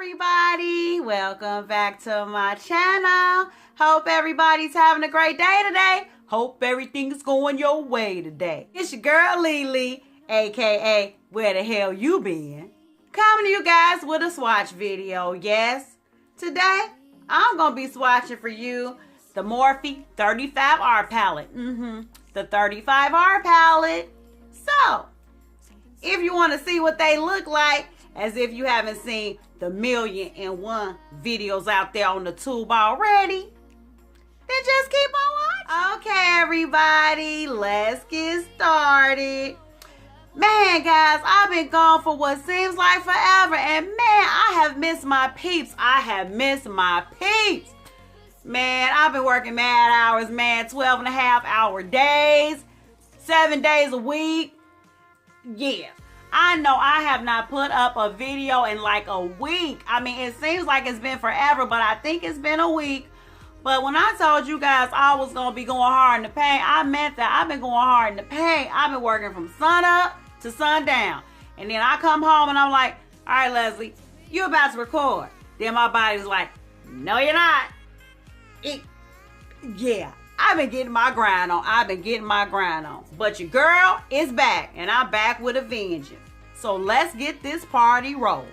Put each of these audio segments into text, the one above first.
everybody, welcome back to my channel. Hope everybody's having a great day today. Hope everything's going your way today. It's your girl Lily, aka Where the Hell You Been? Coming to you guys with a swatch video. Yes, today I'm gonna be swatching for you the Morphe 35R palette. The 35R palette. So, if you want to see what they look like, as if you haven't seen the 1,000,001 videos out there on the tube already, then just keep on watching. Okay, everybody, let's get started. Man, guys, I've been gone for what seems like forever, and man, I have missed my peeps. Man, I've been working mad hours, man, 12.5-hour days, 7 days a week. Yeah. I know I have not put up a video in like a week. I mean, it seems like it's been forever, but I think it's been a week. But when I told you guys I was going to be going hard in the paint, I meant that. I've been going hard in the paint. I've been working from sun up to sundown. And then I come home and I'm like, all right, Leslie, you're about to record. Then my body's like, no, you're not. Yeah. I've been getting my grind on. But your girl is back, and I'm back with a vengeance. So let's get this party rolling.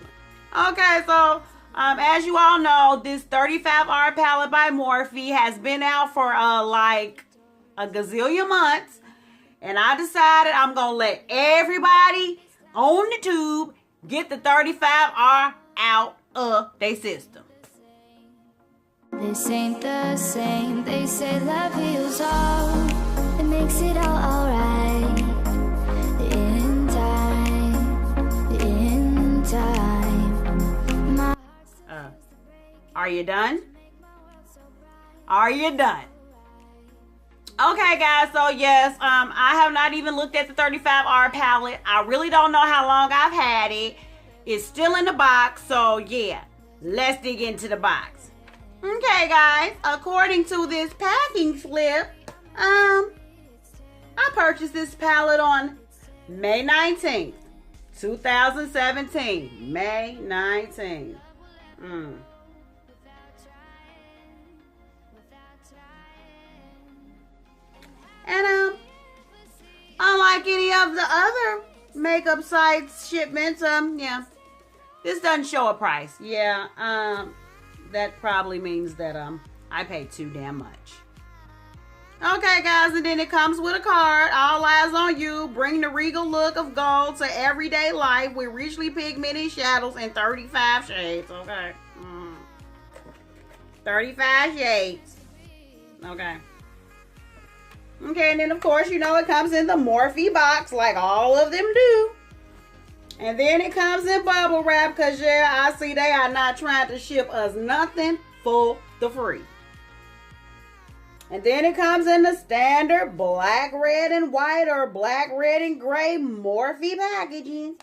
Okay, so as you all know, this 35R palette by Morphe has been out for like a gazillion months. And I decided I'm going to let everybody on the tube get the 35R out of their system. This ain't the same. They say love heals all. It makes it all alright. In time. Are you done? Are you done? Okay, guys. So yes, I have not even looked at the 35R palette. I really don't know how long I've had it. It's still in the box. So yeah, let's dig into the box. Okay, guys, according to this packing slip, I purchased this palette on May 19th, 2017. May 19th. And, unlike any of the other makeup sites shipments, yeah, this doesn't show a price. Yeah, that probably means that I paid too damn much. Okay, guys, and then it comes with a card. All eyes on you. Bring the regal look of gold to everyday life with richly pigmented shadows in 35 shades. Okay. 35 shades. Okay. Okay, and then of course, you know, it comes in the Morphe box like all of them do. And then it comes in bubble wrap because, yeah, I see they are not trying to ship us nothing for the free. And then it comes in the standard black, red, and white or black, red, and gray Morphe packaging.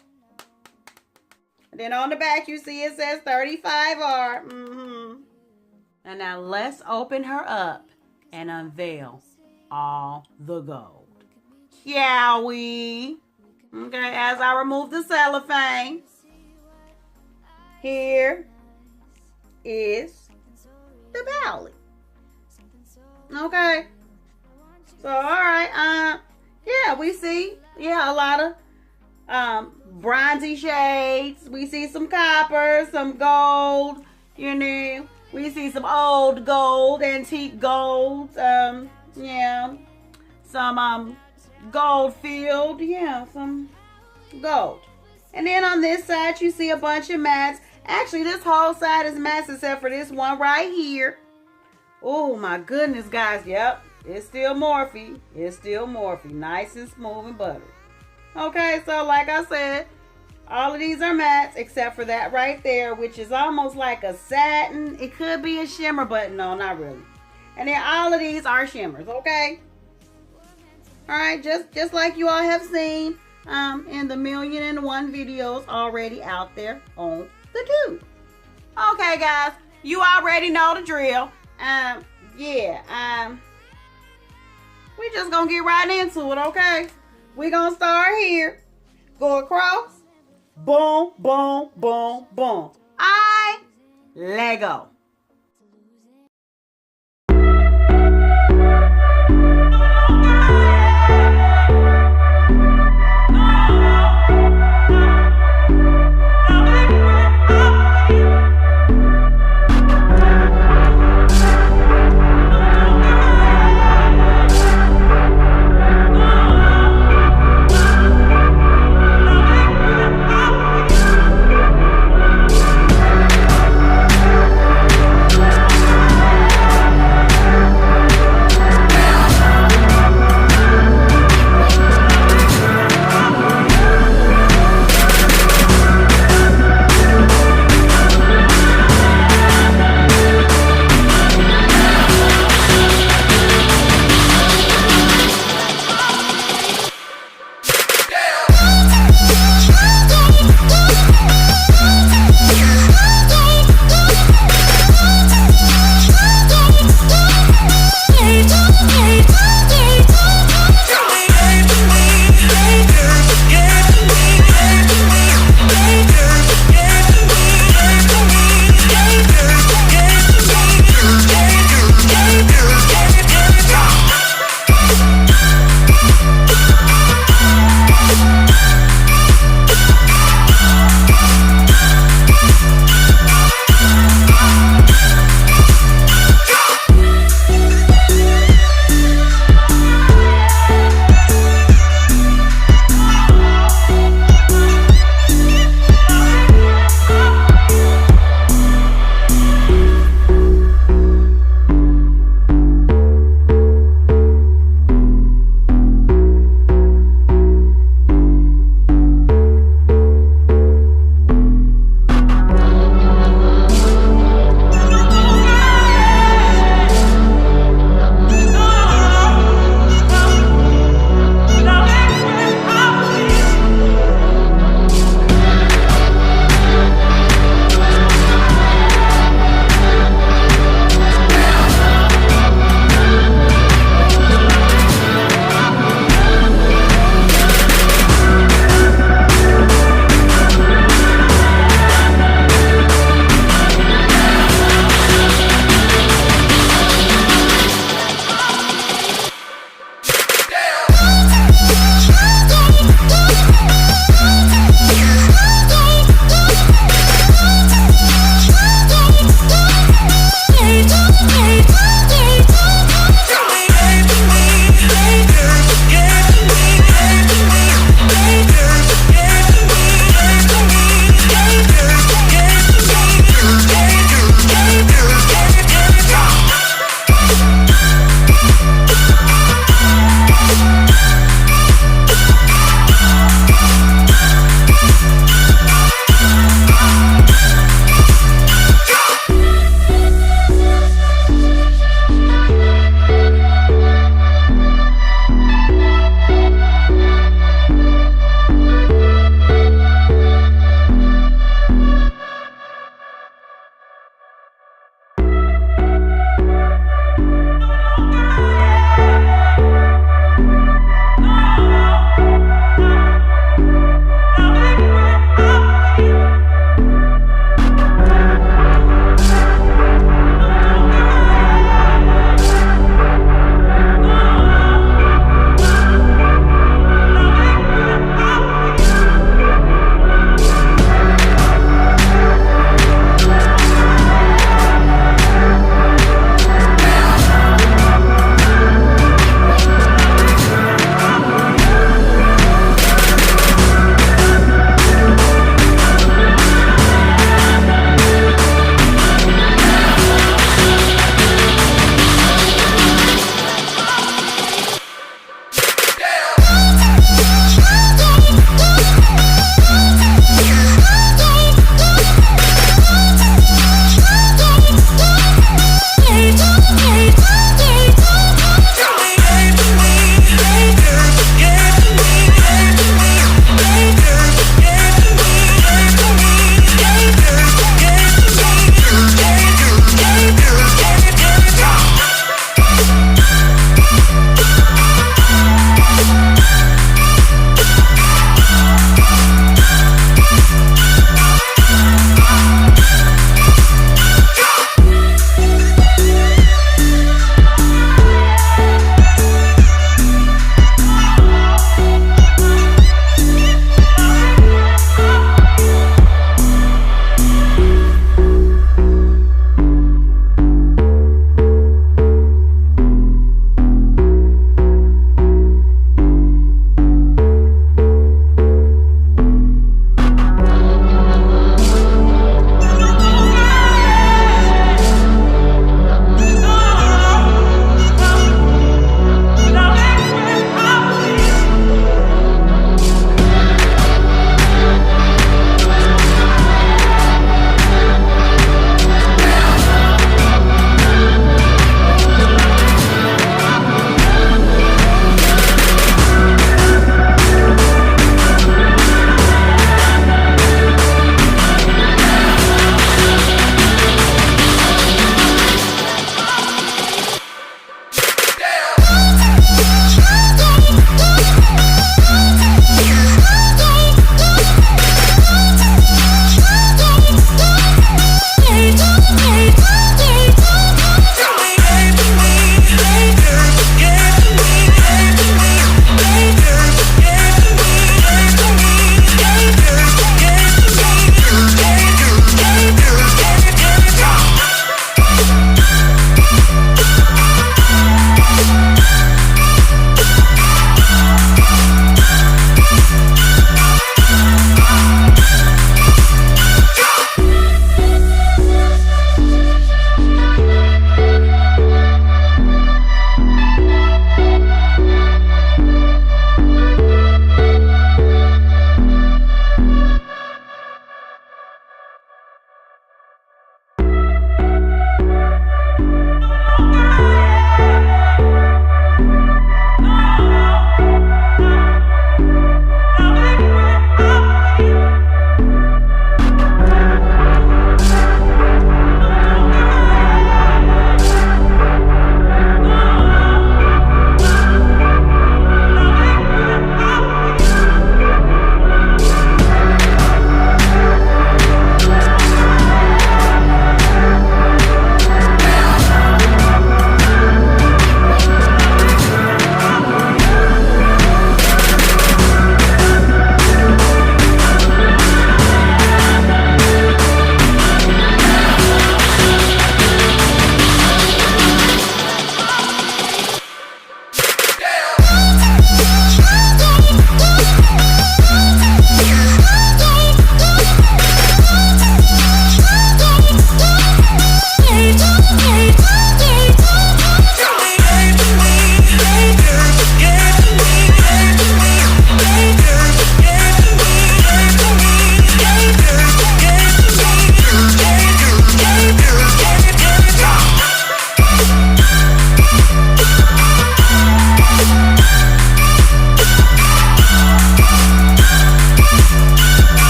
And then on the back, you see it says 35R. And now let's open her up and unveil all the gold. Shall we? Okay, as I remove the cellophane, here is the palette. Okay, so all right, yeah, we see, a lot of bronzy shades. We see some copper, some gold, you know. We see some old gold, antique gold, yeah, some gold filled, yeah, some gold. And then on this side you see a bunch of mattes. Actually, this whole side is mattes except for this one right here. Oh my goodness, guys. Yep, it's still Morphe. Nice and smooth and buttery. Okay, so like I said, all of these are mattes except for that right there, which is almost like a satin. It could be a shimmer, but no, not really. And then all of these are shimmers. Okay. All right, just like you all have seen in the 1,000,001 videos already out there on the tube. Okay, guys, you already know the drill. We just gonna get right into it, okay? We gonna start here, go across, boom, boom, boom, boom. I Lego.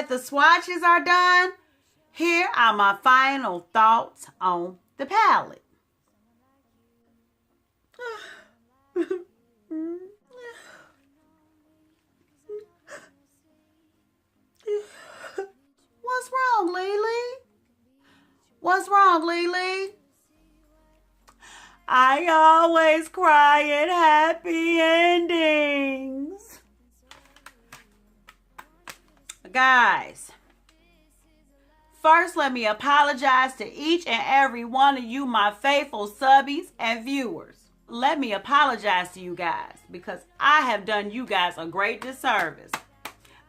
that the swatches are done, here are my final thoughts on the palette. What's wrong, Lily? What's wrong, Lily? I always cry at happy endings. Guys, first let me apologize to each and every one of you, my faithful subbies and viewers. Let me apologize to you guys because I have done you guys a great disservice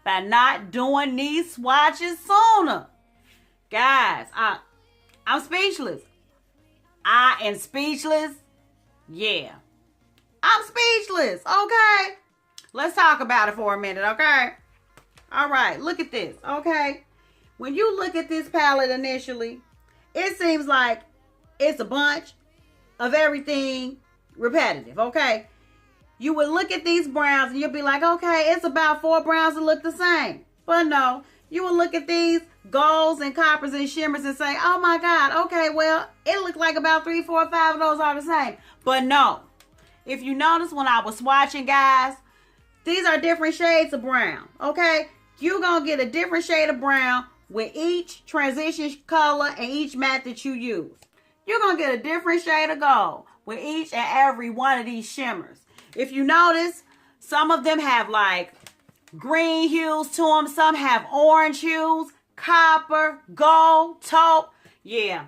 by not doing these swatches sooner. Guys, I'm speechless. I am speechless. Yeah. I'm speechless. Okay. Let's talk about it for a minute, okay? All right, look at this, okay? When you look at this palette initially, it seems like it's a bunch of everything repetitive, okay? You would look at these browns and you'll be like, okay, it's about 4 browns that look the same. But no, you will look at these golds and coppers and shimmers and say, oh my God, okay, well, it looked like about 3, 4, 5 of those are the same. But no, if you notice when I was swatching, guys, these are different shades of brown, okay? You're going to get a different shade of brown with each transition color and each matte that you use. You're going to get a different shade of gold with each and every one of these shimmers. If you notice, some of them have like green hues to them. Some have orange hues, copper, gold, taupe. Yeah,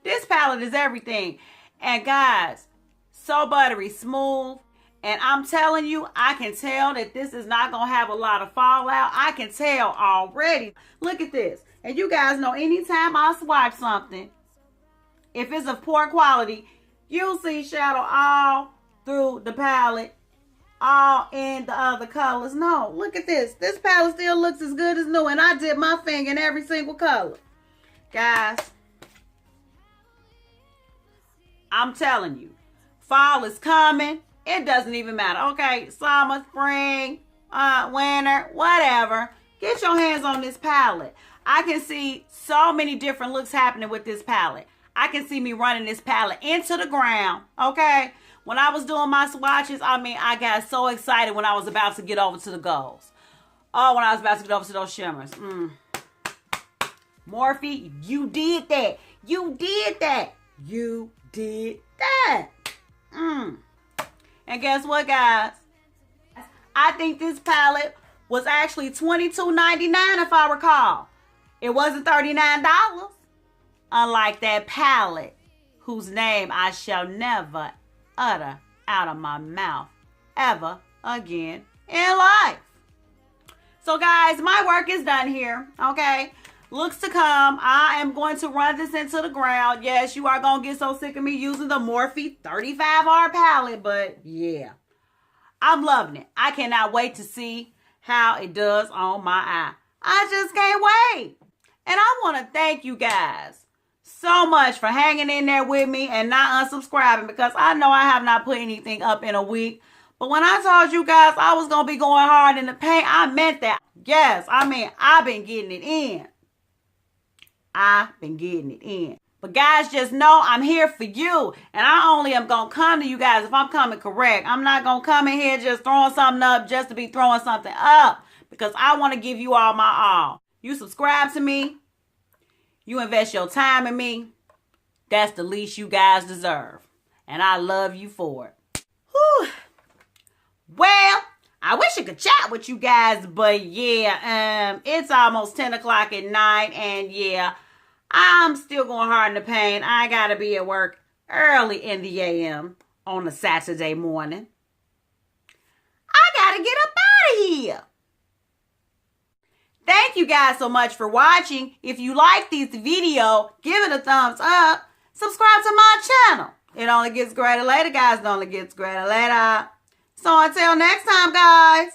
this palette is everything. And guys, so buttery smooth. And I'm telling you, I can tell that this is not going to have a lot of fallout. I can tell already. Look at this. And you guys know anytime I swatch something, if it's of poor quality, you'll see shadow all through the palette, all in the other colors. No, look at this. This palette still looks as good as new, and I did my thing in every single color. Guys, I'm telling you, fall is coming. It doesn't even matter. Okay, summer, spring, winter, whatever. Get your hands on this palette. I can see so many different looks happening with this palette. I can see me running this palette into the ground, okay? When I was doing my swatches, I mean, I got so excited when I was about to get over to the golds. Oh, when I was about to get over to those shimmers. Morphe, you did that. You did that. You did that. And guess what, guys? I think this palette was actually $22.99 if I recall. It wasn't $39. Unlike that palette, whose name I shall never utter out of my mouth ever again in life. So guys, my work is done here, okay? Looks to come. I am going to run this into the ground. Yes, you are going to get so sick of me using the Morphe 35R palette, but yeah, I'm loving it. I cannot wait to see how it does on my eye. I just can't wait. And I want to thank you guys so much for hanging in there with me and not unsubscribing, because I know I have not put anything up in a week. But when I told you guys I was going to be going hard in the paint, I meant that. Yes, I mean, I've been getting it in. I've been getting it in. But guys, just know I'm here for you. And I only am going to come to you guys if I'm coming correct. I'm not going to come in here just throwing something up just to be throwing something up, because I want to give you all my all. You subscribe to me. You invest your time in me. That's the least you guys deserve. And I love you for it. Whew. Well, I wish I could chat with you guys, but yeah, it's almost 10 o'clock at night, and yeah, I'm still going hard in the paint. I gotta be at work early in the AM on a Saturday morning. I gotta get up out of here. Thank you guys so much for watching. If you like this video, give it a thumbs up. Subscribe to my channel. It only gets greater later, guys. It only gets greater later. So until next time, guys,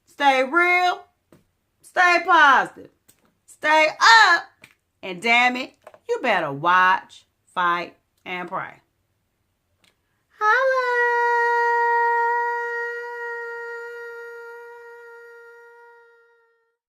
stay real, stay positive, stay up, and damn it, you better watch, fight, and pray. Holla!